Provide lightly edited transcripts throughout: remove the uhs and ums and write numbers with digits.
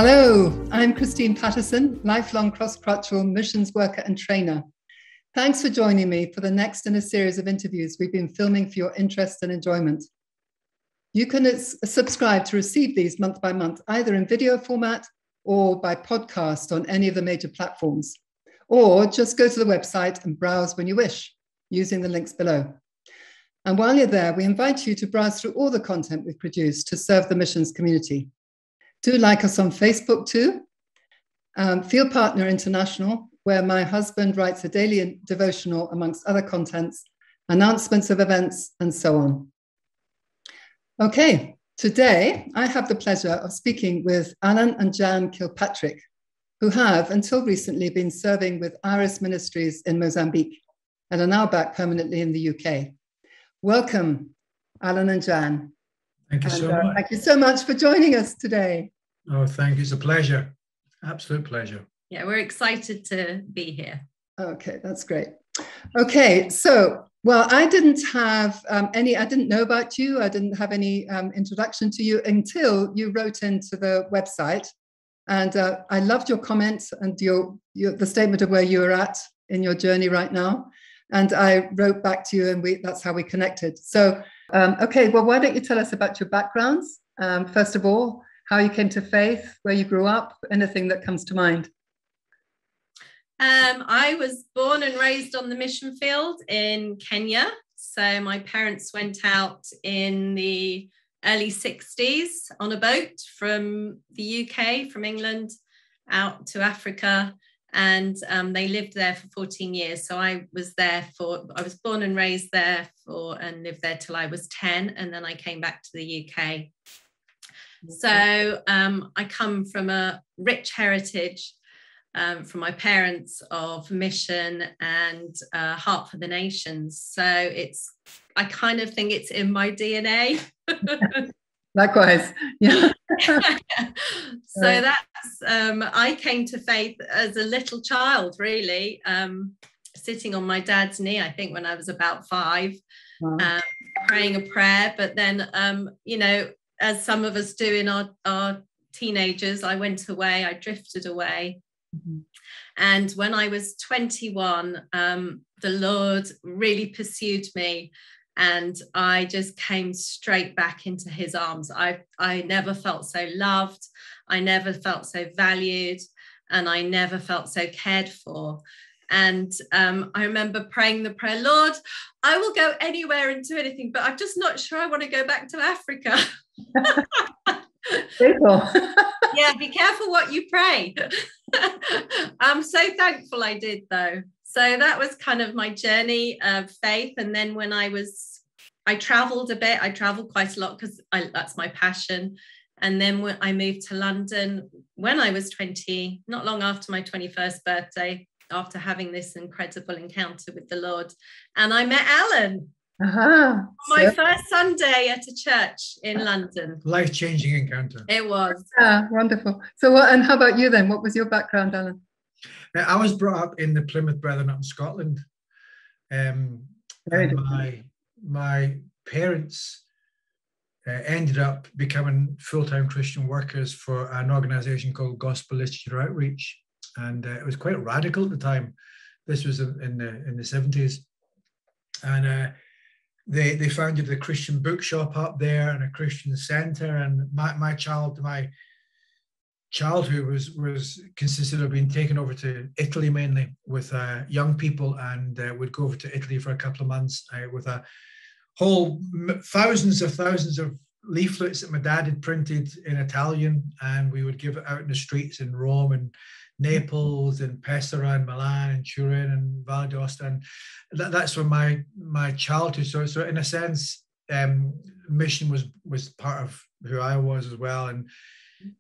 Hello, I'm Christine Patterson, lifelong cross-cultural missions worker and trainer. Thanks for joining me for the next in a series of interviews we've been filming for your interest and enjoyment. You can subscribe to receive these month by month, either in video format or by podcast on any of the major platforms, or just go to the website and browse when you wish, using the links below. And while you're there, we invite you to browse through all the content we've produced to serve the missions community. Do like us on Facebook too, FieldPartner International, where my husband writes a daily devotional amongst other contents, announcements of events, and so on. Okay, today I have the pleasure of speaking with Alan and Jan Kilpatrick, who have until recently been serving with Iris Ministries in Mozambique and are now back permanently in the UK. Welcome, Alan and Jan. Thank you so much. Thank you so much for joining us today. Oh, thank you. It's a pleasure. Absolute pleasure. Yeah, we're excited to be here. Okay, that's great. Okay, so, well, I didn't have I didn't know about you. I didn't have any introduction to you until you wrote into the website. And I loved your comment and the statement of where you are at in your journey right now. And I wrote back to you and that's how we connected. So, okay, well, why don't you tell us about your backgrounds, first of all, how you came to faith, where you grew up, anything that comes to mind. I was born and raised on the mission field in Kenya. So my parents went out in the early 60s on a boat from the UK, from England, out to Africa. And they lived there for 14 years. So I was born and raised there and lived there till I was 10. And then I came back to the UK. So I come from a rich heritage from my parents of mission and heart for the nations. So I kind of think it's in my DNA. Likewise, yeah. So that's I came to faith as a little child, really, sitting on my dad's knee, I think when I was about 5, wow. Praying a prayer. But then, as some of us do in our teenagers, I went away, I drifted away. Mm-hmm. And when I was 21, the Lord really pursued me. And I just came straight back into his arms. I never felt so loved. I never felt so valued. And I never felt so cared for. And I remember praying the prayer, Lord, I will go anywhere and do anything, but I'm just not sure I want to go back to Africa. Yeah, be careful what you pray. I'm so thankful I did, though. So that was kind of my journey of faith. And then when I traveled a bit, I traveled quite a lot because that's my passion. And then when I moved to London when I was 20, not long after my 21st birthday, after having this incredible encounter with the Lord. And I met Alan. My first Sunday at a church in London. Life-changing encounter. It was. Wonderful. So and how about you then? What was your background, Alan? I was brought up in the Plymouth Brethren up in Scotland. My parents ended up becoming full-time Christian workers for an organisation called Gospel Literature Outreach. And it was quite radical at the time. This was in the 70s. And they founded a Christian bookshop up there and a Christian centre. And my childhood was consisted of being taken over to Italy mainly with young people, and would go over to Italy for a couple of months with a whole thousands of leaflets that my dad had printed in Italian, and we would give it out in the streets in Rome and Naples and Pescara and Milan and Turin and Valle d'Aosta, and that's where my childhood. So in a sense, mission was part of who I was as well. And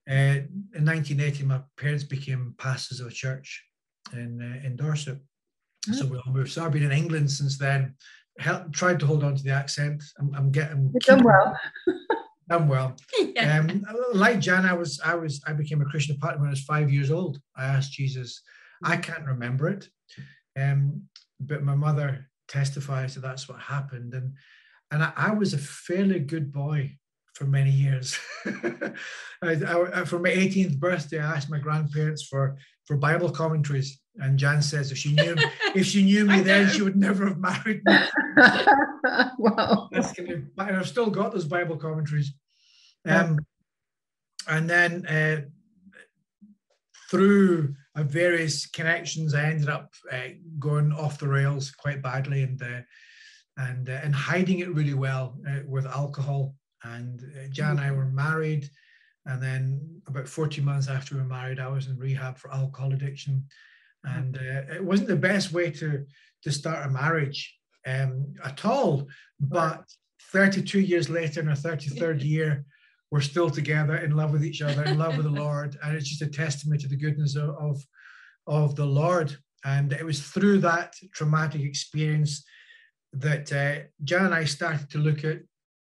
in 1980, my parents became pastors of a church in Dorset. Oh. So we all moved. So I've been in England since then. Tried to hold on to the accent. I'm getting. You've done well. Done well. Yeah. Like Jan, I became a Christian partner when I was 5 years old. I asked Jesus. I can't remember it, but my mother testifies that that's what happened. And I was a fairly good boy for many years. For my 18th birthday, I asked my grandparents for Bible commentaries, and Jan says if she knew me then, she would never have married me. Wow. And I've still got those Bible commentaries. Wow. And then through various connections, I ended up going off the rails quite badly and hiding it really well with alcohol. And Jan and I were married, and then about 14 months after we were married, I was in rehab for alcohol addiction. And it wasn't the best way to start a marriage at all. But 32 years later, in our 33rd year, we're still together, in love with each other, in love with the Lord. And it's just a testament to the goodness of the Lord. And it was through that traumatic experience that Jan and I started to look at,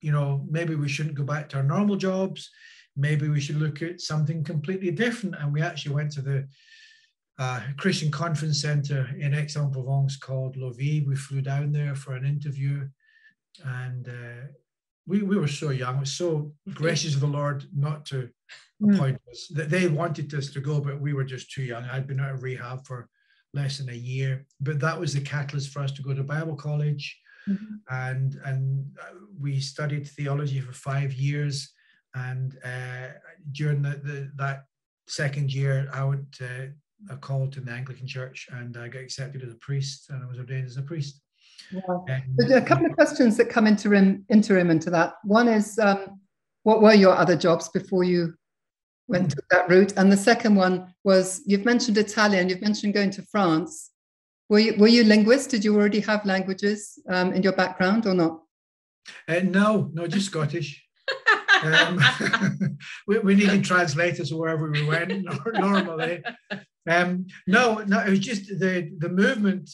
maybe we shouldn't go back to our normal jobs. Maybe we should look at something completely different. And we actually went to the Christian Conference Center in Aix-en-Provence called Lovie. We flew down there for an interview, and we were so young. It was so gracious of the Lord not to appoint us. They wanted us to go, but we were just too young. I'd been out of rehab for less than a year, but that was the catalyst for us to go to Bible college. And we studied theology for 5 years. And during that second year, I went a call to the Anglican Church, and I got accepted as a priest, and I was ordained as a priest. Wow. There are a couple of questions that come interim into that. One is, what were your other jobs before you went to that route? And the second one was, you've mentioned Italian, you've mentioned going to France. Were you linguist? Did you already have languages in your background or not? No, just Scottish. We needed translators wherever we went normally. No, it was just the movement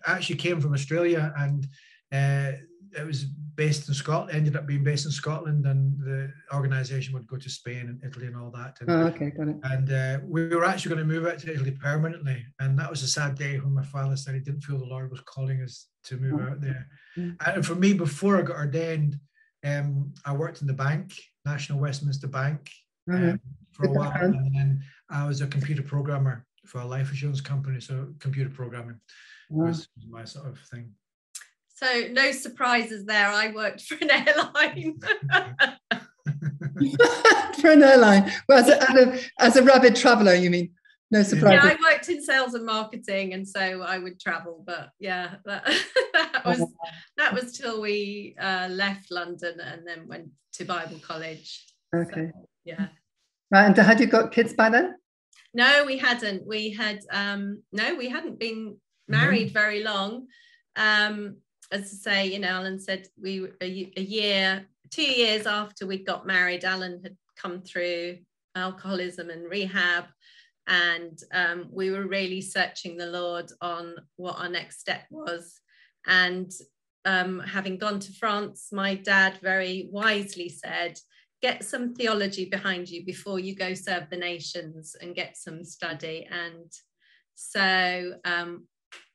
actually came from Australia, and it was based in Scotland, ended up being based in Scotland, and the organization would go to Spain and Italy and all that. And, okay, got it. And we were actually going to move out to Italy permanently. And that was a sad day when my father said he didn't feel the Lord was calling us to move out there. And for me, before I got ordained, I worked in the bank, National Westminster Bank, for a while. And then I was a computer programmer for a life assurance company. So computer programming was my sort of thing. So no surprises there. I worked for an airline. For an airline. Well, as a rabid traveller, you mean? No surprises. Yeah, I worked in sales and marketing, and so I would travel. But yeah, that was till we left London and then went to Bible college. Okay. So, yeah. Right. And had you got kids by then? No, we hadn't. We hadn't been married very long. As I say, Alan said we were 2 years after we got married, Alan had come through alcoholism and rehab, and we were really searching the Lord on what our next step was. And having gone to France, my dad very wisely said, get some theology behind you before you go serve the nations and get some study. And so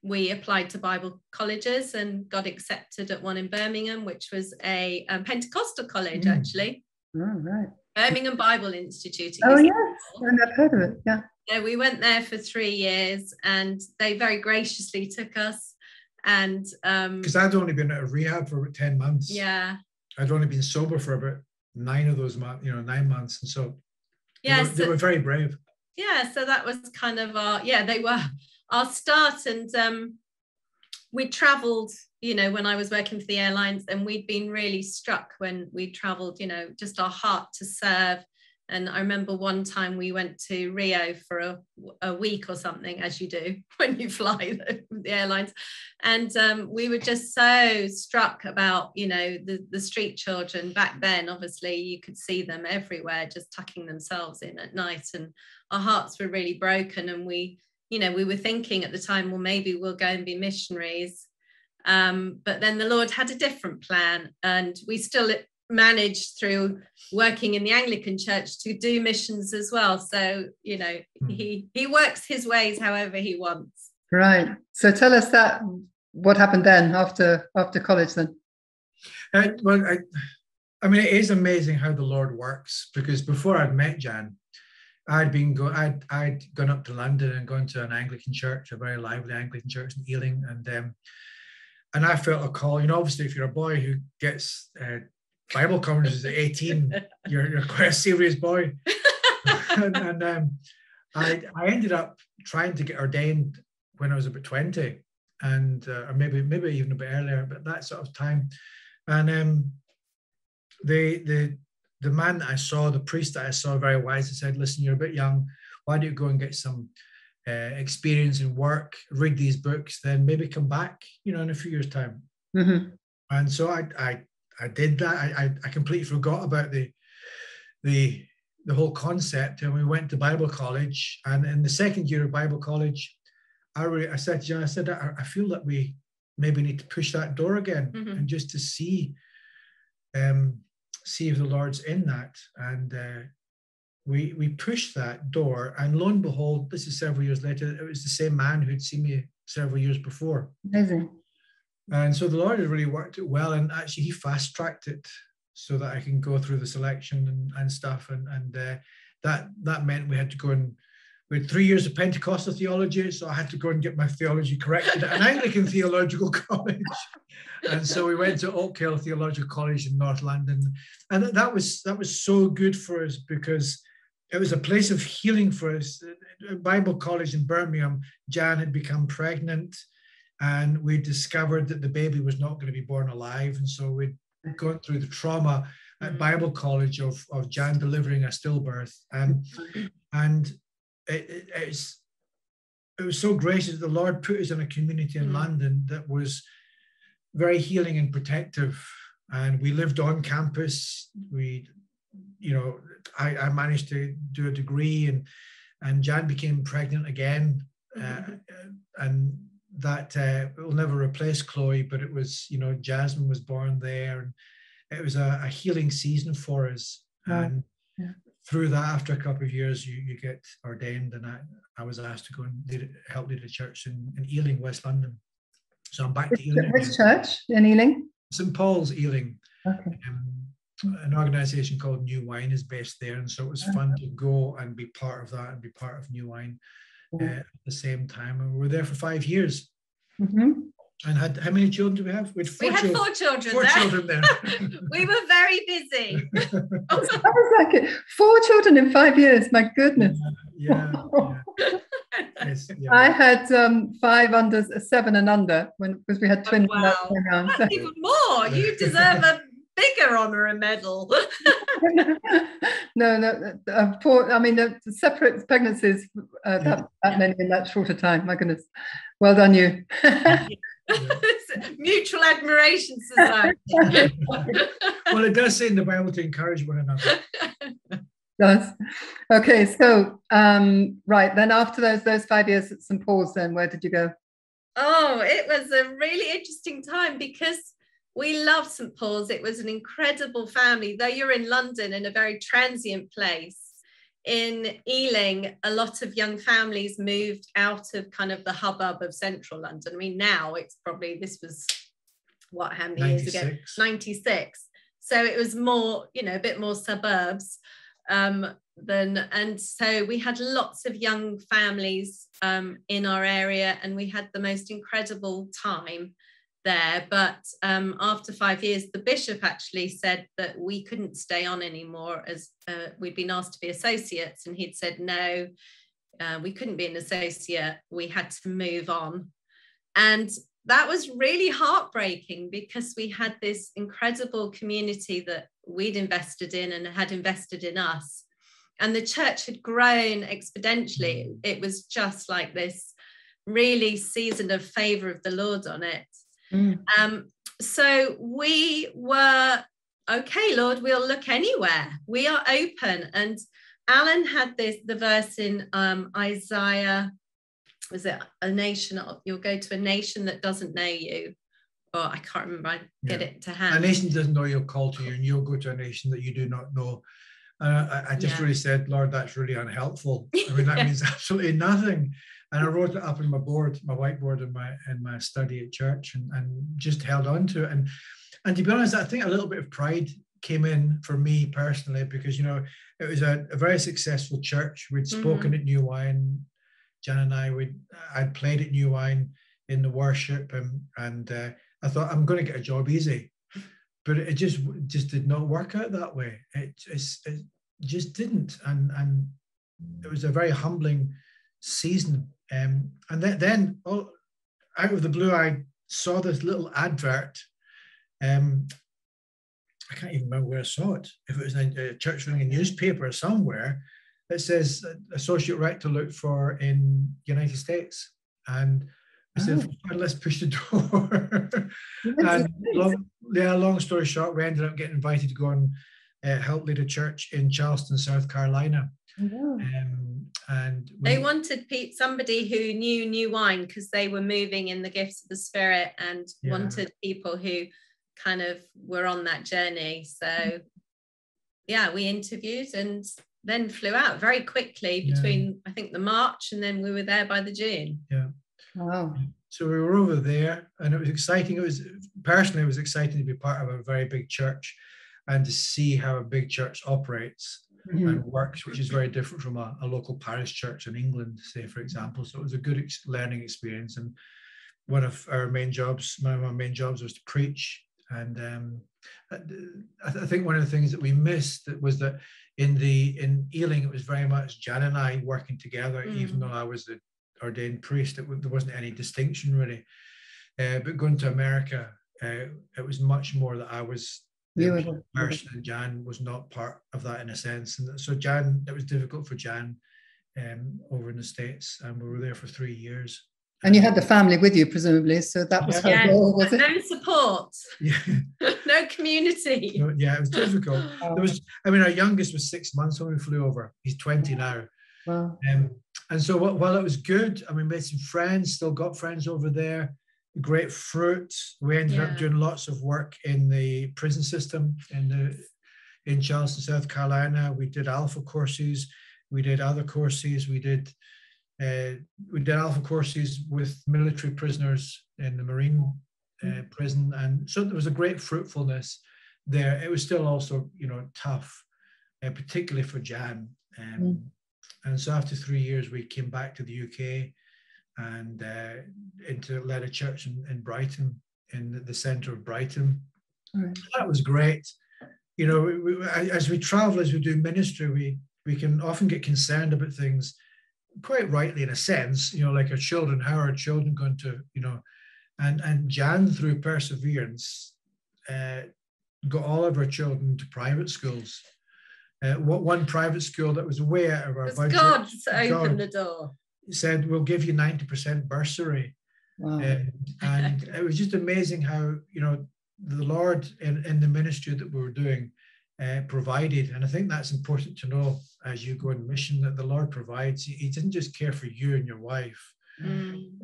we applied to Bible colleges and got accepted at one in Birmingham, which was a Pentecostal college, actually. Oh, right. Birmingham Bible Institute. Oh, yes. I've heard of it, yeah. So we went there for 3 years, and they very graciously took us. And because I'd only been out of rehab for 10 months. Yeah. I'd only been sober for about 9 of those months, 9 months. And so they were very brave. Yeah, so that was kind of they were our start. And we traveled, when I was working for the airlines, and we'd been really struck when we traveled, just our heart to serve. And I remember one time we went to Rio for a week or something, as you do when you fly the airlines. And we were just so struck about, the street children. Back then, obviously, you could see them everywhere, just tucking themselves in at night. And our hearts were really broken. And we were thinking at the time, well, maybe we'll go and be missionaries. But then the Lord had a different plan, and we still managed through working in the Anglican Church to do missions as well. So, he works his ways however he wants. Right. So tell us what happened then after college then? Well, I mean, it is amazing how the Lord works, because before I'd met Jan, I'd gone up to London and gone to an Anglican church, a very lively Anglican church in Ealing, and I felt a call. You know, obviously, if you're a boy who gets Bible conferences at 18, you're quite a serious boy. and I ended up trying to get ordained when I was about 20, and or maybe even a bit earlier, but that sort of time. And the man that I saw, the priest that I saw, very wise, he said, listen, you're a bit young. Why don't you go and get some experience in work, read these books, then maybe come back, you know, in a few years' time. Mm-hmm. And so I did that. I completely forgot about the whole concept. And we went to Bible college. And in the second year of Bible college, I said to Jan, I feel that we maybe need to push that door again, mm-hmm. and just to see if the Lord's in that. And we pushed that door, and lo and behold, this is several years later, it was the same man who'd seen me several years before. Amazing. And so the Lord had really worked it well, and actually he fast-tracked it so that I can go through the selection and stuff, and that meant we had to go and we had 3 years of Pentecostal theology, so I had to go and get my theology corrected at an Anglican theological college. And so we went to Oak Hill Theological College in North London. And that was so good for us, because it was a place of healing for us. At Bible College in Birmingham, Jan had become pregnant, and we discovered that the baby was not going to be born alive. And so we'd gone through the trauma at Bible College of Jan delivering a stillbirth. And it was so gracious that the Lord put us in a community in London that was very healing and protective. And we lived on campus. I managed to do a degree, and Jan became pregnant again. And that will never replace Chloe, but it was, Jasmine was born there, and it was a healing season for us. And through that, after a couple of years, you get ordained, and I was asked to go and help lead a church in Ealing, West London. So I'm back to Ealing. Which church in Ealing? St. Paul's, Ealing. Okay. An organisation called New Wine is based there, and so it was fun to go and be part of that and be part of New Wine at the same time. And we were there for 5 years. Mm-hmm. And how many children do we have? We had 4 children. Four children there. We were very busy. How was that good? 4 children in 5 years. My goodness. Yeah. Yes, yeah. I had 5 under, 7 and under, because we had twins. Wow. That's even more. You deserve a bigger honour and medal. No. 4. I mean, the separate pregnancies. That many in that shorter time. My goodness. Well done, you. Mutual admiration society. Well, it does say in the Bible to encourage one another. Does. Okay, so right then, after those 5 years at St. Paul's, then where did you go? Oh, it was a really interesting time, because we loved St. Paul's. It was an incredible family. Though you're in London, in a very transient place, in Ealing, a lot of young families moved out of kind of the hubbub of central London. I mean, now it's probably, this was how many 96. years ago? 96. So it was more, a bit more suburbs. And so we had lots of young families in our area, and we had the most incredible time there. But after 5 years, the bishop actually said that we couldn't stay on anymore, as we'd been asked to be associates, and he'd said no, we couldn't be an associate, we had to move on. And that was really heartbreaking, because we had this incredible community that we'd invested in and had invested in us, and the church had grown exponentially. It was just like this really season of favour of the Lord on it. So we were, okay, Lord, we'll look anywhere. We are open. And Alan had the verse in Isaiah, was it a nation, you'll go to a nation that doesn't know you? Or I can't remember, I get it to hand. A nation doesn't know you'll call to you, and you'll go to a nation that you do not know. I just really said, Lord, that's really unhelpful. I mean, that means absolutely nothing. And I wrote it up on my whiteboard in my study at church, and just held on to it. And to be honest, I think a little bit of pride came in for me personally, because, you know, it was a very successful church. We'd spoken at New Wine. Jan and I'd played at New Wine in the worship, and I thought, I'm going to get a job easy, but it just did not work out that way. It just didn't, and it was a very humbling season. And then out of the blue, I saw this little advert. I can't even remember where I saw it. If it was in a church running a newspaper somewhere, it says associate rector looked for in United States, and I said, let's push the door. And long story short, we ended up getting invited to go and help lead a church in Charleston, South Carolina. And they wanted somebody who knew New Wine, because they were moving in the gifts of the Spirit, and wanted people who kind of were on that journey. So yeah, we interviewed and then flew out very quickly between I think the March, and then we were there by the June. Wow. So we were over there, and it was exciting. It was exciting to be part of a very big church and to see how a big church operates and works, which is very different from a local parish church in England, say, for example. So it was a good learning experience. And one of my main jobs was to preach. And I think one of the things that we missed was that in Ealing, it was very much Jan and I working together, even though I was the ordained priest. There wasn't any distinction really. But going to America, it was much more that I was the person, and Jan was not part of that in a sense. And so it was difficult for Jan over in the States, and we were there for 3 years. And you had the family with you, presumably, so that was her role, was it? No support. No community. It was difficult. Our youngest was 6 months when we flew over. He's 20 now. Wow. And so while it was good, we made some friends, still got friends over there, great fruit. We ended up doing lots of work in the prison system in Charleston, South Carolina. We did alpha courses. We did other courses. We did alpha courses with military prisoners in the Marine prison, and so there was a great fruitfulness there. It was still also, tough, particularly for Jan. And so after 3 years, we came back to the UK and led a church in Brighton, in the centre of Brighton. That was great. As we travel, as we do ministry, we can often get concerned about things, quite rightly in a sense, like our children, how are our children going to, and Jan, through perseverance, got all of our children to private schools. One private school that was way out of our budget. God opened the door. He said, we'll give you 90% bursary. Wow. And it was just amazing how, the Lord in the ministry that we were doing provided. And I think that's important to know as you go on mission, that the Lord provides. He didn't just care for you and your wife.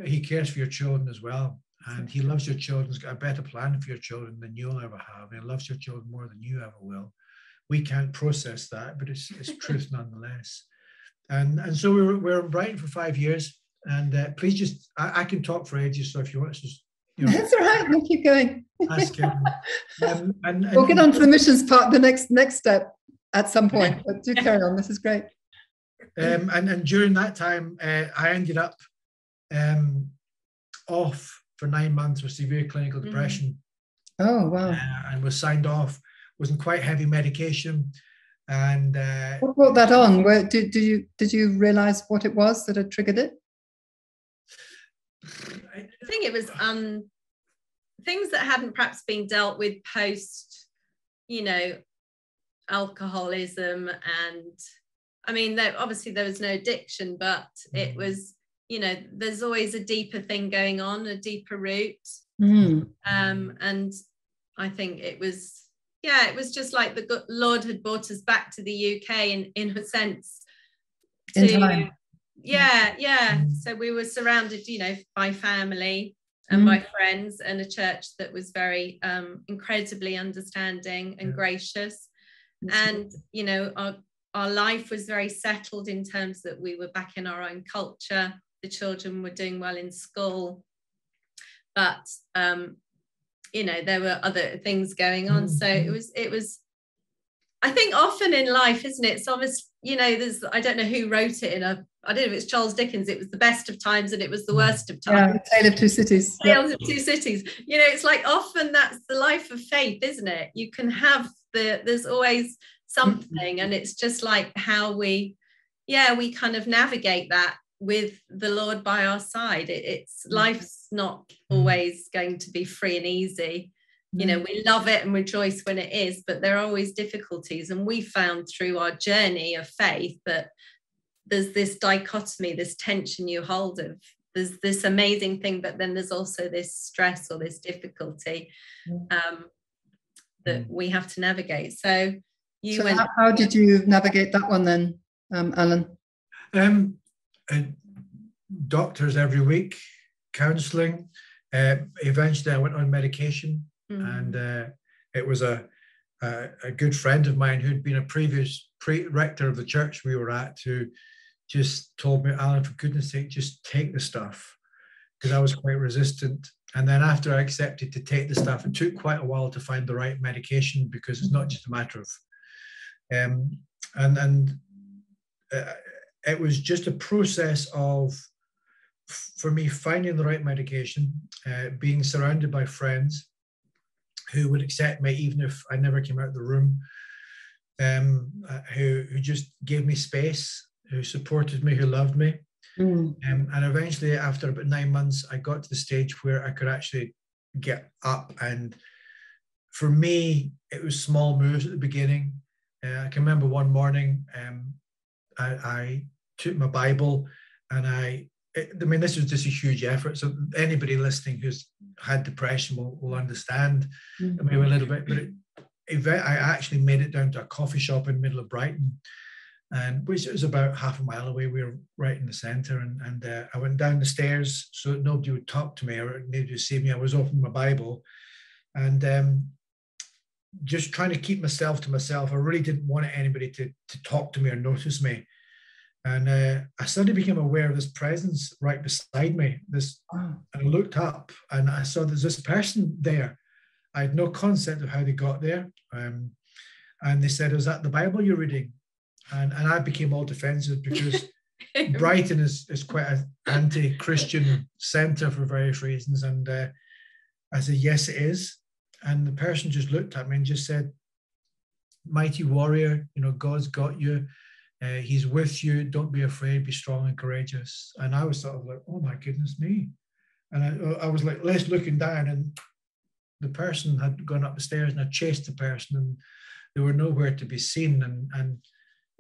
He cares for your children as well. And he loves your children. He's got a better plan for your children than you'll ever have. He loves your children more than you ever will. We can't process that, but it's truth nonetheless. And so we were in Brighton for 5 years. And please just, I can talk for ages. So if you want to just, that's all right. We'll keep going. Ask him. We'll get on to the missions part, the next step at some point. But do carry on. This is great. And during that time, I ended up off for 9 months with severe clinical depression. Oh, wow. And was signed off. Was in quite heavy medication. And what brought that on? Did you realize what it was that had triggered it? I think it was things that hadn't perhaps been dealt with post, alcoholism. And obviously there was no addiction, but it was, there's always a deeper thing going on, a deeper root. And I think it was just like the Lord had brought us back to the UK in a sense. So we were surrounded, by family and by friends, and a church that was very incredibly understanding and gracious. And, our life was very settled in terms that we were back in our own culture. The children were doing well in school. But, there were other things going on. So it was I think often in life, isn't it? It's almost, there's, I don't know who wrote it I don't know if it's Charles Dickens, it was the best of times and it was the worst of times. Yeah, Tale of Two Cities. Tales of Two Cities. It's like often that's the life of faith, isn't it? You can have there's always something, and it's just like how we kind of navigate that with the Lord by our side. It's life's not always going to be free and easy. We love it and rejoice when it is, but there are always difficulties. And we found through our journey of faith that there's this dichotomy, this tension you hold of, there's this amazing thing, but then there's also this stress or this difficulty that we have to navigate. So how did you navigate that one then, Alan? Doctors every week, counselling. Eventually I went on medication. And it was a good friend of mine who'd been a previous rector of the church we were at, who just told me, Alan, for goodness sake, just take the stuff, because I was quite resistant. And then after I accepted to take the stuff, it took quite a while to find the right medication, because it's not just a matter of it was just a process of, for me, finding the right medication, being surrounded by friends who would accept me even if I never came out of the room, who just gave me space, who supported me, who loved me. And eventually, after about 9 months, I got to the stage where I could actually get up. And for me, it was small moves at the beginning. I can remember one morning, I took my Bible and this was just a huge effort. So anybody listening who's had depression will understand maybe a little bit. But I actually made it down to a coffee shop in the middle of Brighton, and which was about half a mile away. We were right in the centre, and I went down the stairs so that nobody would talk to me or nobody would see me. I was opening my Bible, and just trying to keep myself to myself. I really didn't want anybody to talk to me or notice me. And I suddenly became aware of this presence right beside me. And I looked up and I saw there's this person there. I had no concept of how they got there. And they said, "Is that the Bible you're reading?" And I became all defensive, because Brighton is quite an anti-Christian centre for various reasons. And I said, "Yes, it is." And the person just looked at me and just said, "Mighty warrior, God's got you. He's with you. Don't be afraid. Be strong and courageous." And I was sort of like, "Oh my goodness me!" And I was like, looking down, and the person had gone up the stairs, and I chased the person, and they were nowhere to be seen. And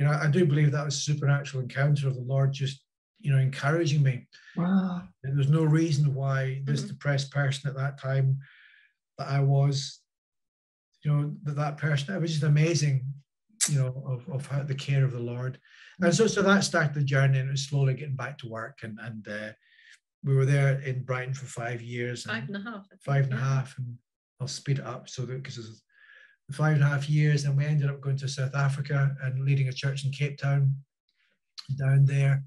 I do believe that was a supernatural encounter of the Lord, just encouraging me. Wow! And there's no reason why this depressed person at that time that I was, that person. It was just amazing. Of how the care of the Lord. And so that started the journey, and it was slowly getting back to work. And we were there in Brighton for 5 years. 5.5, and I'll speed it up because it was 5.5 years, and we ended up going to South Africa and leading a church in Cape Town down there.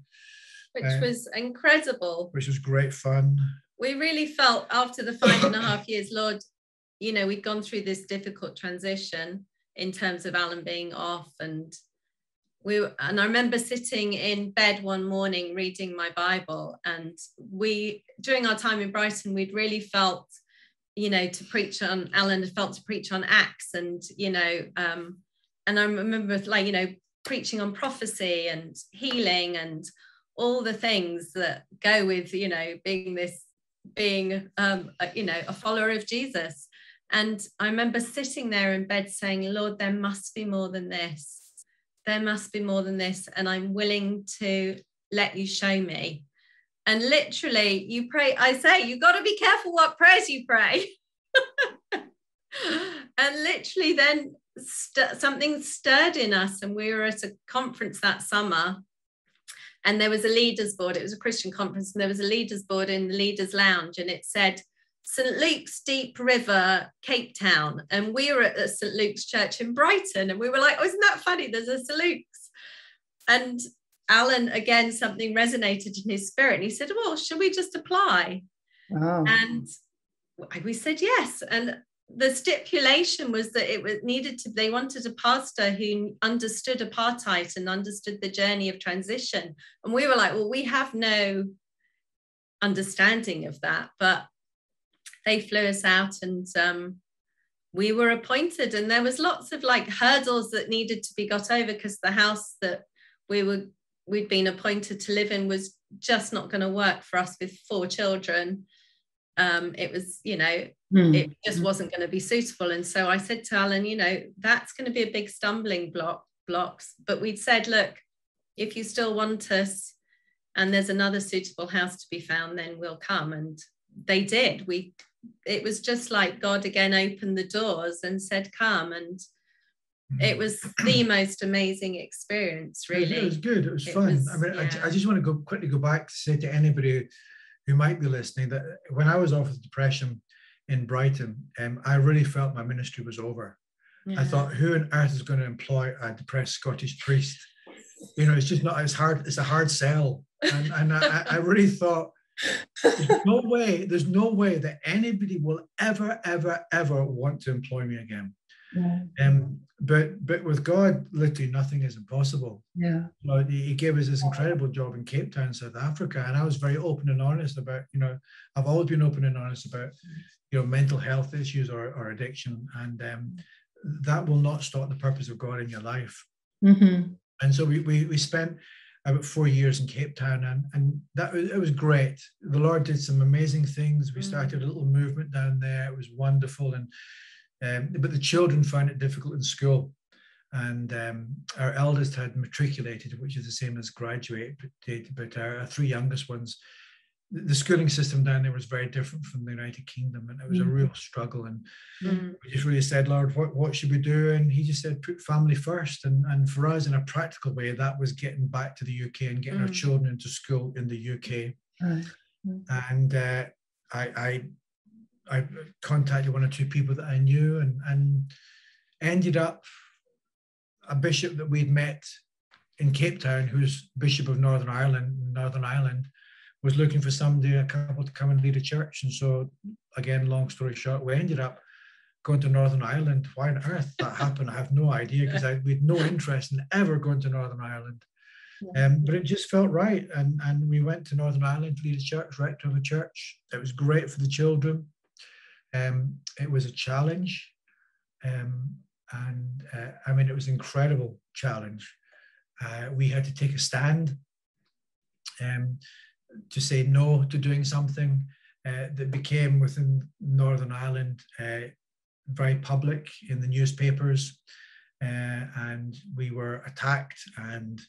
Which was incredible. Which was great fun. We really felt after the 5.5 years, Lord, we'd gone through this difficult transition in terms of Alan being off, and I remember sitting in bed one morning reading my Bible, and during our time in Brighton, we'd really felt, to preach on, Alan had felt to preach on Acts, and and I remember preaching on prophecy and healing and all the things that go with being a follower of Jesus. And I remember sitting there in bed saying, "Lord, there must be more than this. There must be more than this. And I'm willing to let you show me." And literally, you pray. I say, you've got to be careful what prayers you pray. And literally then something stirred in us. And we were at a conference that summer. And there was a leaders board. It was a Christian conference. And there was a leaders board in the leaders lounge. And it said, St. Luke's Deep River, Cape Town. And we were at the St. Luke's Church in Brighton. And we were like, "Oh, isn't that funny? There's a St. Luke's." And Alan, again, something resonated in his spirit. And he said, "Well, should we just apply?" And we said yes. And the stipulation was that they wanted a pastor who understood apartheid and understood the journey of transition. And we were like, well, we have no understanding of that. But they flew us out, and we were appointed. And there was lots of like hurdles that needed to be got over, because the house that we'd been appointed to live in was just not going to work for us with 4 children. It was, it just wasn't going to be suitable. And so I said to Alan, that's going to be a big stumbling blocks. But we'd said, look, if you still want us and there's another suitable house to be found, then we'll come. And they did. It was just like God again opened the doors and said, come. And it was the most amazing experience, really. It was good. It was fun. I just want to quickly go back to say to anybody who might be listening that when I was off with depression in Brighton, I really felt my ministry was over. Yeah. I thought, who on earth is going to employ a depressed Scottish priest? It's just not as hard. It's a hard sell. And I really thought, there's no way that anybody will ever want to employ me again. Yeah. But with God, literally nothing is impossible. Yeah. So he gave us this incredible job in Cape Town, South Africa, and I was very open and honest about, I've always been open and honest about, mental health issues or addiction, and that will not stop the purpose of God in your life. Mm-hmm. And so we spent about 4 years in Cape Town, and it was great. The Lord did some amazing things. We started a little movement down there. It was wonderful, but the children found it difficult in school, and our eldest had matriculated, which is the same as graduate, but our 3 youngest ones, the schooling system down there was very different from the United Kingdom, and it was a real struggle. And we just really said, Lord, what should we do? And he just said, put family first. And for us, in a practical way, that was getting back to the UK and getting our children into school in the UK. And I contacted 1 or 2 people that I knew, and ended up a bishop that we'd met in Cape Town, who's Bishop of Northern Ireland, was looking for somebody, a couple, to come and lead a church. And so, again, long story short, we ended up going to Northern Ireland. Why on earth that happened, I have no idea, because we had no interest in ever going to Northern Ireland. But it just felt right. And we went to Northern Ireland to lead a church, rector of a church. It was great for the children. It was a challenge. It was an incredible challenge. We had to take a stand to say no to doing something that became, within Northern Ireland, very public in the newspapers. And we were attacked, and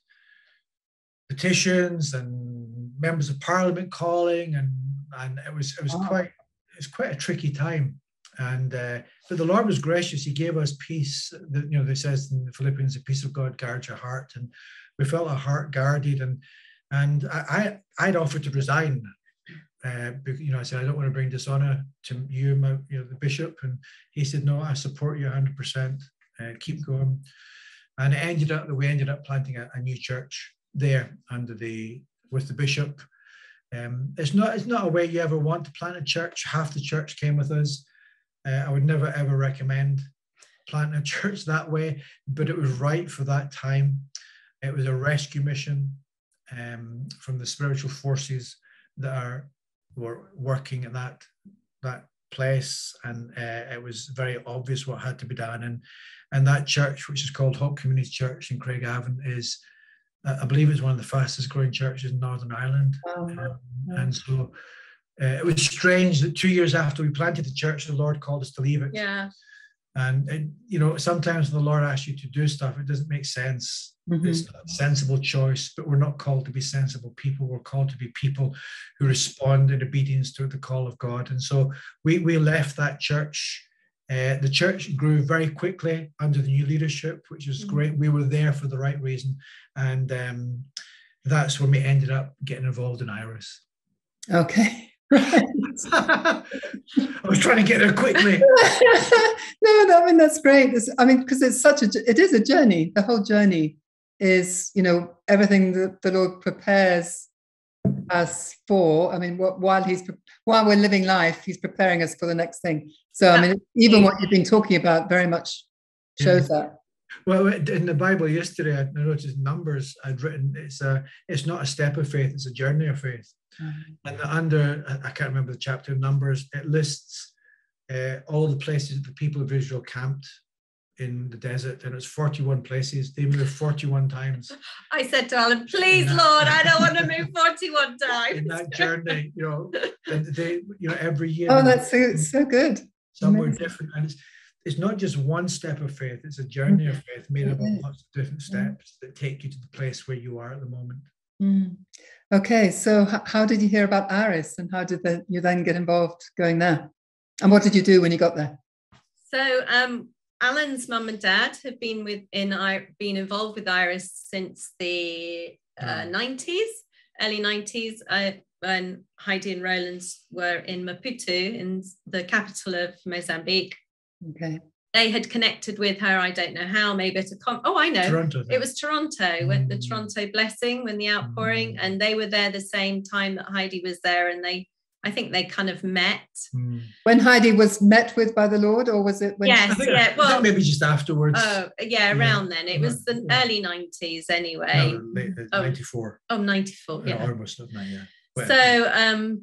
petitions and members of parliament calling, and it was quite a tricky time. And but the Lord was gracious. He gave us peace. It says in Philippians, the peace of God guards your heart, and we felt our heart guarded. And I'd offered to resign. I said, I don't want to bring dishonor to you, the bishop. And he said, no, I support you 100%. Keep going. And it ended up that we ended up planting a new church there with the bishop. It's not a way you ever want to plant a church. Half the church came with us. I would never ever recommend planting a church that way, but it was right for that time. It was a rescue mission from the spiritual forces that were working at that place, and it was very obvious what had to be done. And that church, which is called Hope Community Church in Craigavon, is, I believe, it's one of the fastest growing churches in Northern Ireland. And so it was strange that 2 years after we planted the church, the Lord called us to leave it. Yeah. And sometimes the Lord asks you to do stuff, it doesn't make sense. Mm-hmm. It's not a sensible choice, but we're not called to be sensible people. We're called to be people who respond in obedience to the call of God. And so we left that church. The church grew very quickly under the new leadership, which was great. We were there for the right reason. And that's when we ended up getting involved in Iris. Okay. Right. I was trying to get there quickly. No, that's great. Because it is a journey. The whole journey is, everything that the Lord prepares us for. While we're living life, He's preparing us for the next thing. So, I mean, even what you've been talking about very much shows that. Well, in the Bible yesterday, I noticed Numbers. I'd written it's not a step of faith; it's a journey of faith. And I can't remember the chapter of Numbers. It lists all the places that the people of Israel camped in the desert, and it's 41 places. They moved 41 times. I said to Alan, please, Lord, I don't want to move 41 times. In that journey, and they, every year. Oh, that's so good. Somewhere different. And it's not just one step of faith, it's a journey of faith made up of lots of different steps that take you to the place where you are at the moment. Okay, so how did you hear about Iris, and how did you then get involved going there? And what did you do when you got there? So Alan's mum and dad have been involved with Iris since the 90s, early 90s, when Heidi and Roland were in Maputo, in the capital of Mozambique. Okay. They had connected with her, I don't know how, maybe at I know. Toronto, it was Toronto, when the Toronto Blessing, when the outpouring, and they were there the same time that Heidi was there, and I think they kind of met. When Heidi was met with by the Lord, or was it when? Yes, well, maybe just afterwards. Oh, yeah, around then. It was the early 90s anyway. No, 94. Oh, 94, yeah. Almost, yeah. Well, so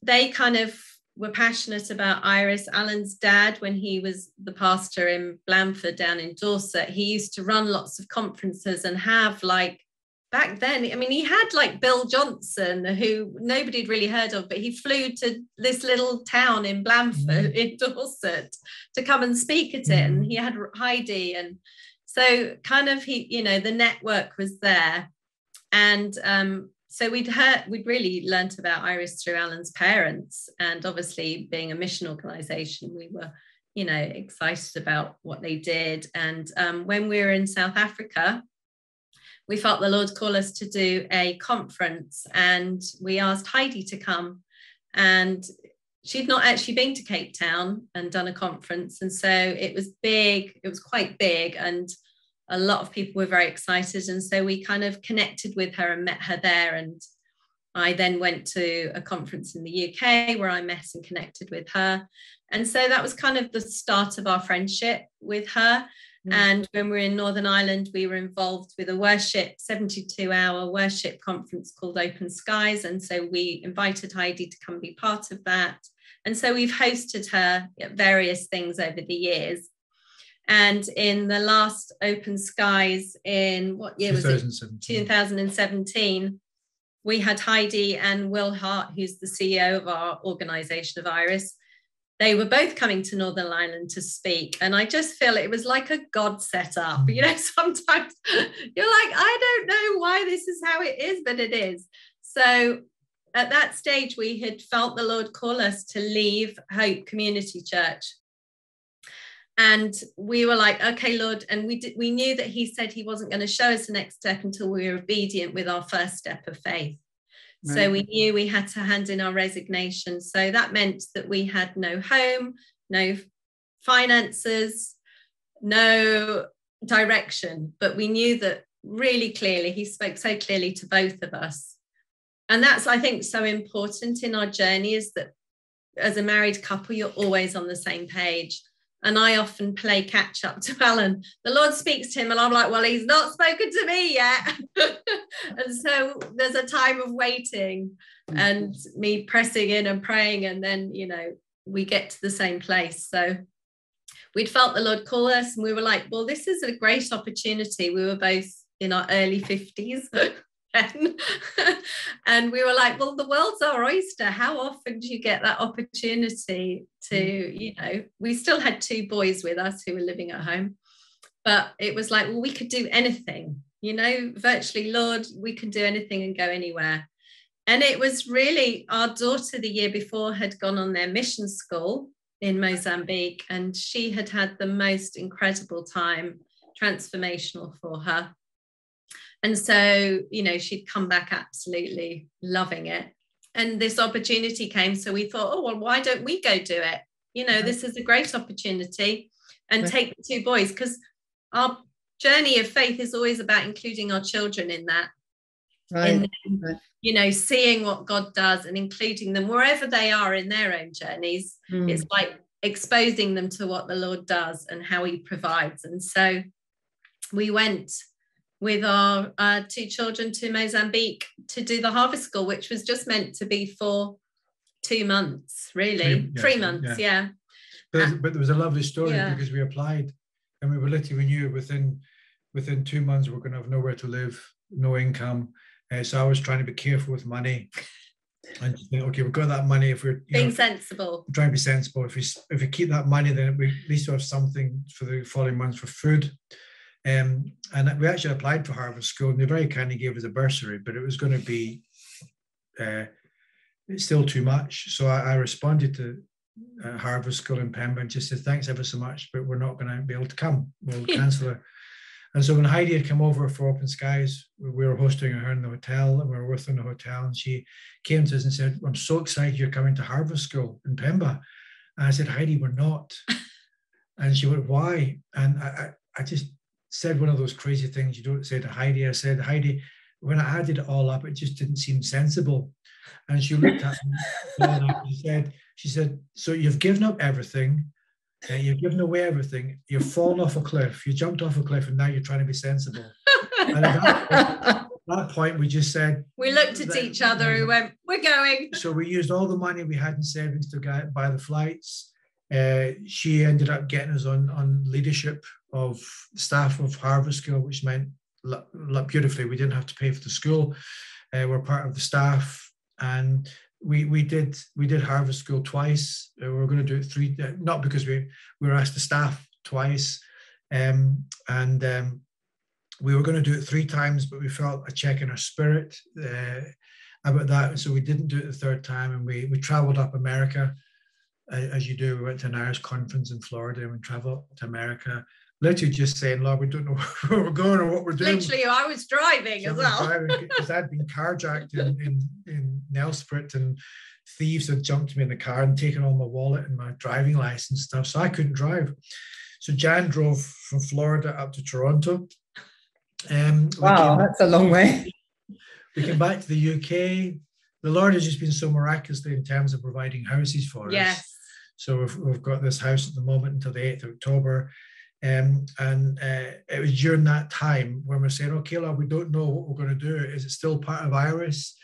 they kind of were passionate about Iris. Alan's dad, when he was the pastor in Blandford down in Dorset, he used to run lots of conferences and have back then, I mean, he had Bill Johnson, who nobody had really heard of, but he flew to this little town in Blandford in Dorset to come and speak at it. And he had Heidi. And so kind of the network was there. And so we'd really learnt about Iris through Alan's parents. And obviously being a mission organisation, we were, excited about what they did. And when we were in South Africa, we felt the Lord call us to do a conference, and we asked Heidi to come, and she'd not actually been to Cape Town and done a conference. And so it was big, it was quite big, and a lot of people were very excited. And so we kind of connected with her and met her there. And I then went to a conference in the UK where I met and connected with her. And so that was kind of the start of our friendship with her. And when we were in Northern Ireland, we were involved with a 72-hour worship conference called Open Skies. And so we invited Heidi to come be part of that. And so we've hosted her at various things over the years. And in the last Open Skies in, what year was it? 2017. We had Heidi and Will Hart, who's the CEO of our organisation of Iris. They were both coming to Northern Ireland to speak. And I just feel it was like a God set up. Sometimes you're like, I don't know why this is how it is, but it is. So at that stage, we had felt the Lord call us to leave Hope Community Church. And we were like, okay, Lord. And we knew that he said he wasn't going to show us the next step until we were obedient with our first step of faith. Right. So we knew we had to hand in our resignation. So that meant that we had no home, no finances, no direction. But we knew that really clearly, he spoke so clearly to both of us. And that's, I think, so important in our journey, is that as a married couple, you're always on the same page. And I often play catch up to Alan. The Lord speaks to him and I'm like, well, he's not spoken to me yet. And so there's a time of waiting and me pressing in and praying. And then, we get to the same place. So we'd felt the Lord call us, and we were like, well, this is a great opportunity. We were both in our early 50s. And we were like, well, the world's our oyster. How often do you get that opportunity to, we still had 2 boys with us who were living at home, but it was like, well, we could do anything, virtually, Lord, we could do anything and go anywhere. And it was really, our daughter the year before had gone on their mission school in Mozambique, and she had had the most incredible time, transformational for her. And so, she'd come back absolutely loving it. And this opportunity came. So we thought, oh, well, why don't we go do it? This is a great opportunity, and take the 2 boys, because our journey of faith is always about including our children in that. Right. And, seeing what God does and including them wherever they are in their own journeys. It's like exposing them to what the Lord does and how he provides. And so we went with our 2 children to Mozambique to do the harvest school, which was just meant to be for 2 months, really. 3 months, yeah. But there was a lovely story, because we applied and we knew within 2 months we're going to have nowhere to live, no income. So I was trying to be careful with money and just think, okay, we've got that money. If we're being sensible, trying to be sensible. If we keep that money, then we at least have something for the following months for food. And we actually applied for harvest school, and they very kindly gave us a bursary, but it was going to be still too much. So I responded to harvest school in Pemba and just said, thanks ever so much, but we're not going to be able to come. We'll cancel it. And so when Heidi had come over for Open Skies, we were hosting her in the hotel, and we were with her in the hotel, and she came to us and said, I'm so excited you're coming to harvest school in Pemba. And I said, Heidi, we're not. And she went, why? And I just said one of those crazy things you don't say to Heidi. I said, Heidi, when I added it all up, it just didn't seem sensible. And she looked at me and she said, so you've given up everything, you've given away everything, you've fallen off a cliff, you jumped off a cliff, and now you're trying to be sensible. And at that point, we just said, we looked at each other and went, we're going. So we used all the money we had in savings to buy the flights. She ended up getting us on leadership of staff of harvest school, which meant beautifully we didn't have to pay for the school. We're part of the staff, and we did harvest school twice. We were going to do it 3, not because we were asked to staff twice, and we were going to do it 3 times, but we felt a check in our spirit about that, so we didn't do it the 3rd time. And we traveled up America, as you do. We went to an Irish conference in Florida, and we traveled to America, literally just saying, Lord, we don't know where we're going or what we're doing. Literally, I was driving as well. Because I'd been carjacked in Nelspruit, and thieves had jumped me in the car and taken all my wallet and my driving license and stuff, so I couldn't drive. So Jan drove from Florida up to Toronto. Wow, that's a long way. We came back to the UK. The Lord has just been so miraculously in terms of providing houses for us. Yes. So we've got this house at the moment until the 8th of October. And it was during that time when we're saying, okay, Lord, we don't know what we're going to do. Is it still part of Iris?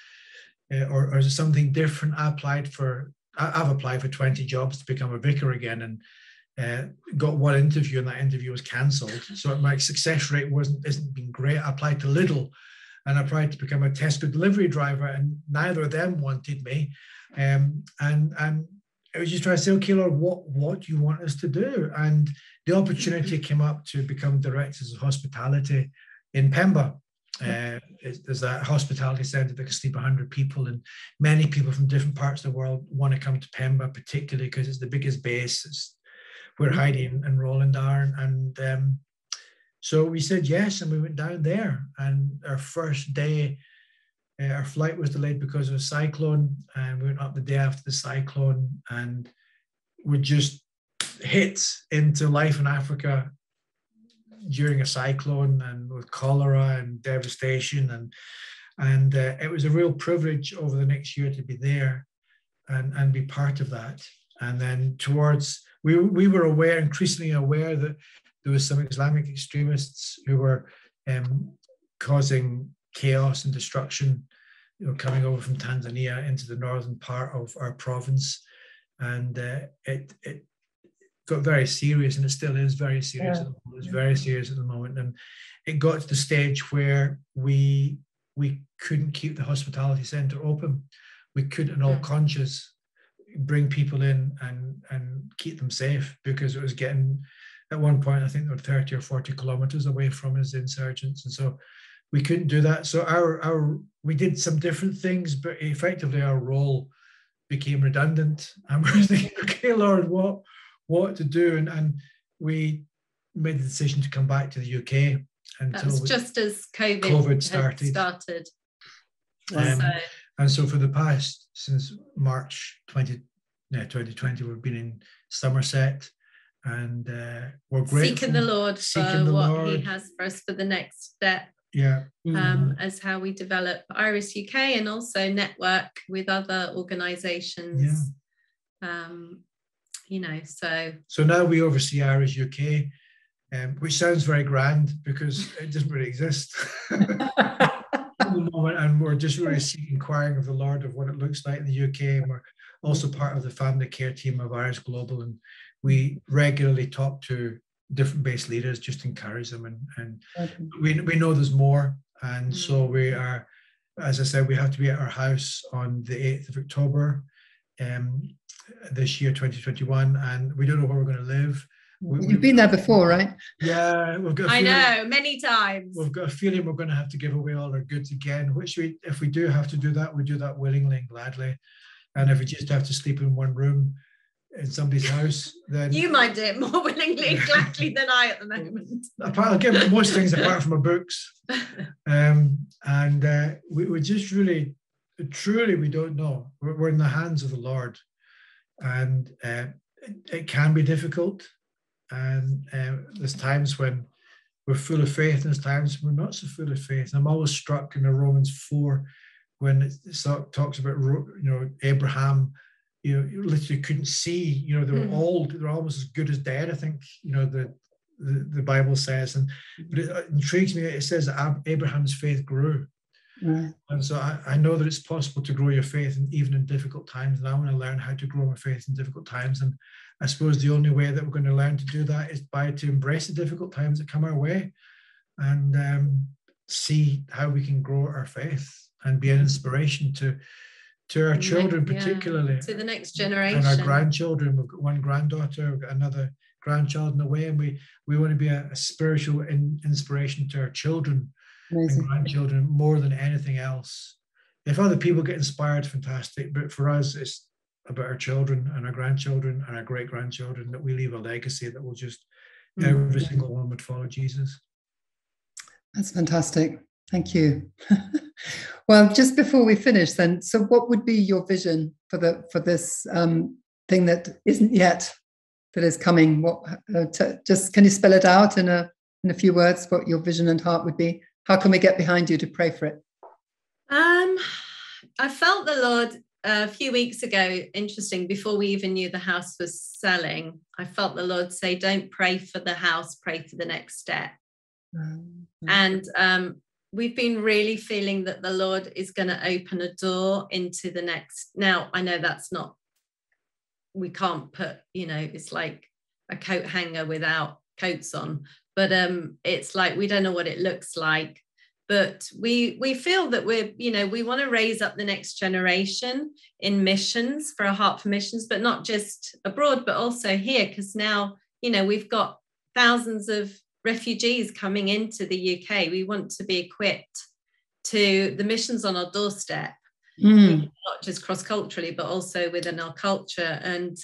Or is it something different? I've applied for 20 jobs to become a vicar again, and got one interview, and that interview was cancelled. So my success rate isn't been great. I applied to Lidl, and I tried to become a Tesco delivery driver, and neither of them wanted me. And I was just trying to say, okay, Lord, what do you want us to do? And the opportunity came up to become directors of hospitality in Pemba. There's a hospitality centre that can sleep 100 people, and many people from different parts of the world want to come to Pemba, particularly because it's the biggest base. It's where Heidi and Roland are. And so we said yes, and we went down there. And our first day, our flight was delayed because of a cyclone, and we went up the day after the cyclone, and we just hit into life in Africa during a cyclone, and with cholera and devastation, and it was a real privilege over the next year to be there and be part of that. And then we were increasingly aware that there was some Islamic extremists who were causing chaos and destruction, coming over from Tanzania into the northern part of our province. And it got very serious, and it still is very serious. Yeah. It's very serious at the moment. And it got to the stage where we couldn't keep the hospitality centre open. We couldn't, in all conscience, bring people in and keep them safe, because it was getting, at one point, I think they were 30 or 40 kilometres away from us, insurgents. And so we couldn't do that. So we did some different things, but effectively our role became redundant. And we were thinking, okay, Lord, what to do? And we made the decision to come back to the UK until that was just as COVID started. And so for the past, since March 2020, we've been in Somerset, and we're grateful. Seeking the Lord for what He has for us for the next step. Yeah. As how we develop Iris UK and also network with other organisations. So now we oversee Irish UK, which sounds very grand because it doesn't really exist at the moment, and we're just really inquiring of the Lord of what it looks like in the UK. And we're also part of the family care team of Irish Global, and we regularly talk to different base leaders, just encourage them, and we know there's more, and so we are, as I said, we have to be at our house on the 8th of October this year, 2021, and we don't know where we're going to live. You've been there before, right? Yeah, we've got. I know, many times. We've got a feeling we're going to have to give away all our goods again. Which if we do have to do that, we do that willingly and gladly. And if we just have to sleep in one room in somebody's house, then you might do it more willingly and gladly than I at the moment. I'll give most things apart from my books, we just really, truly, we don't know. We're in the hands of the Lord, and it can be difficult. And there's times when we're full of faith, and there's times when we're not so full of faith. And I'm always struck in the Romans 4 when it talks about, Abraham, you literally couldn't see, they were old, they're almost as good as dead, I think, the Bible says. But it intrigues me, it says that Abraham's faith grew. Right. And so I know that it's possible to grow your faith even in difficult times, and I want to learn how to grow my faith in difficult times. And I suppose the only way that we're going to learn to do that is to embrace the difficult times that come our way, and see how we can grow our faith and be an inspiration to our children, particularly to the next generation, and our grandchildren. We've got one granddaughter, we've got another grandchild in the way, and we want to be a spiritual inspiration to our children. Amazing. And grandchildren more than anything else. If other people get inspired, fantastic, but for us it's about our children and our grandchildren and our great-grandchildren, that we leave a legacy that will just every single one would follow Jesus. That's fantastic. Thank you. Well, just before we finish then, so what would be your vision for this thing that isn't yet, that is coming? Just can you spell it out in a few words, what your vision and heart would be? How can we get behind you to pray for it? I felt the Lord a few weeks ago, interesting, before we even knew the house was selling, I felt the Lord say, don't pray for the house, pray for the next step. And we've been really feeling that the Lord is going to open a door into the next. Now, I know that's not, we can't put, it's like a coat hanger without coats on, but it's like, we don't know what it looks like, but we feel that we want to raise up the next generation in missions, for a heart for missions, but not just abroad, but also here, because now, we've got thousands of refugees coming into the UK. We want to be equipped to the missions on our doorstep, not just cross-culturally, but also within our culture, and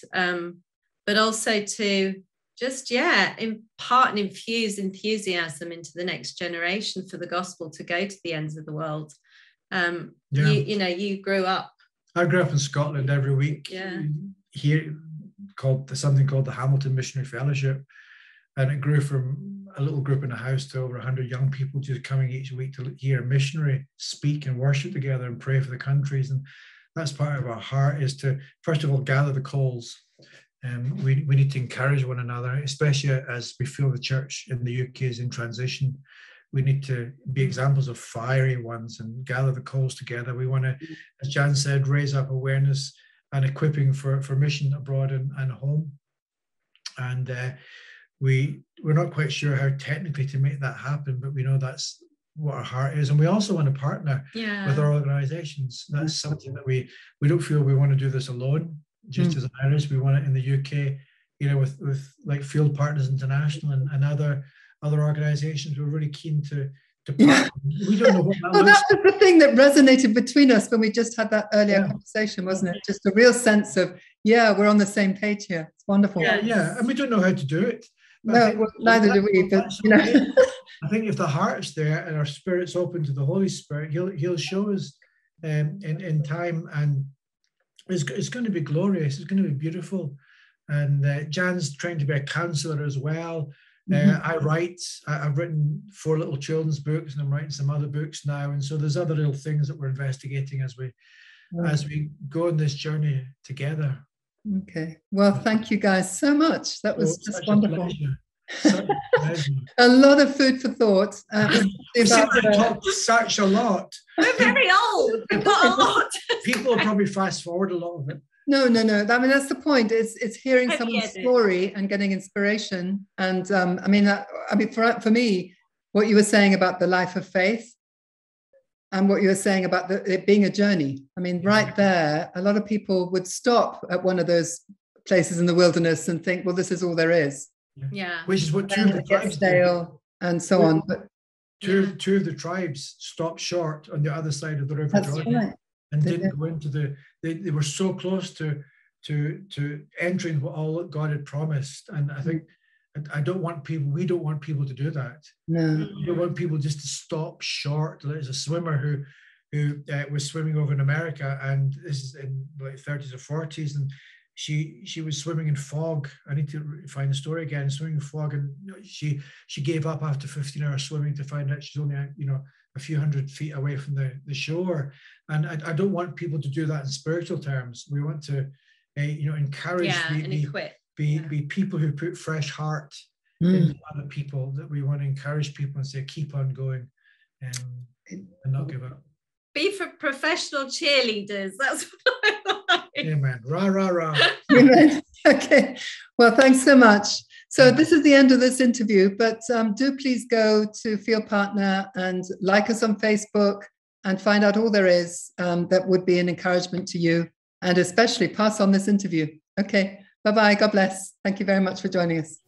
but also to just impart and infuse enthusiasm into the next generation for the gospel to go to the ends of the world. You grew up. I grew up in Scotland. Every week here, something called the Hamilton Missionary Fellowship, and it grew from a little group in a house to over 100 young people just coming each week to hear a missionary speak and worship together and pray for the countries. And that's part of our heart, is to first of all gather the coals. We need to encourage one another, especially as we feel the church in the UK is in transition. We need to be examples of fiery ones and gather the coals together. We want to, as Jan said, raise up awareness and equipping for mission abroad and home. And we're not quite sure how technically to make that happen, but we know that's what our heart is. And we also want to partner with our organizations. That's something that we don't feel we want to do this alone. Just as Irish, we want it in the UK, with like FieldPartners International and other organizations. We're really keen to partner. We don't know what that looks like. That was the thing that resonated between us when we just had that earlier conversation, wasn't it? Just a real sense of, we're on the same page here. It's wonderful. Yeah, and we don't know how to do it. No, neither do we, but I think if the heart's there and our spirit's open to the Holy Spirit, he'll show us in time, and it's going to be glorious. It's going to be beautiful. And Jan's trying to be a counselor as well. I've written 4 little children's books, and I'm writing some other books now. And so there's other little things that we're investigating as we go on this journey together. Okay. Well, thank you guys so much. That was just wonderful. A lot of food for thought. We seem to talk such a lot. We're very old. We've got a lot. People will probably fast forward a lot of it. No. I mean, that's the point. It's hearing someone's story and getting inspiration. And for me, what you were saying about the life of faith and what you were saying about it being a journey. I mean, right there, a lot of people would stop at one of those places in the wilderness and think, well, this is all there is. Yeah. Which is what two of the tribes did. And so on. But two of the tribes stopped short on the other side of the river Jordan, right. And didn't go into they were so close to entering what all God had promised. And I think we don't want people to do that. No. We don't want people just to stop short. There's a swimmer who was swimming over in America, and this is in like 30s or 40s, and she was swimming in fog. I need to find the story again. Swimming in fog, and she gave up after 15 hours swimming to find out she's only a few hundred feet away from the shore. And I don't want people to do that in spiritual terms. We want to encourage be people who put fresh heart into other people. That we want to encourage people and say keep on going and not give up. Be for professional cheerleaders. That's what I like. Amen. Rah, rah, rah. Amen. Okay. Well, thanks so much. So this is the end of this interview, but do please go to FieldPartner and like us on Facebook and find out all there is that would be an encouragement to you, and especially pass on this interview. Okay. Bye-bye. God bless. Thank you very much for joining us.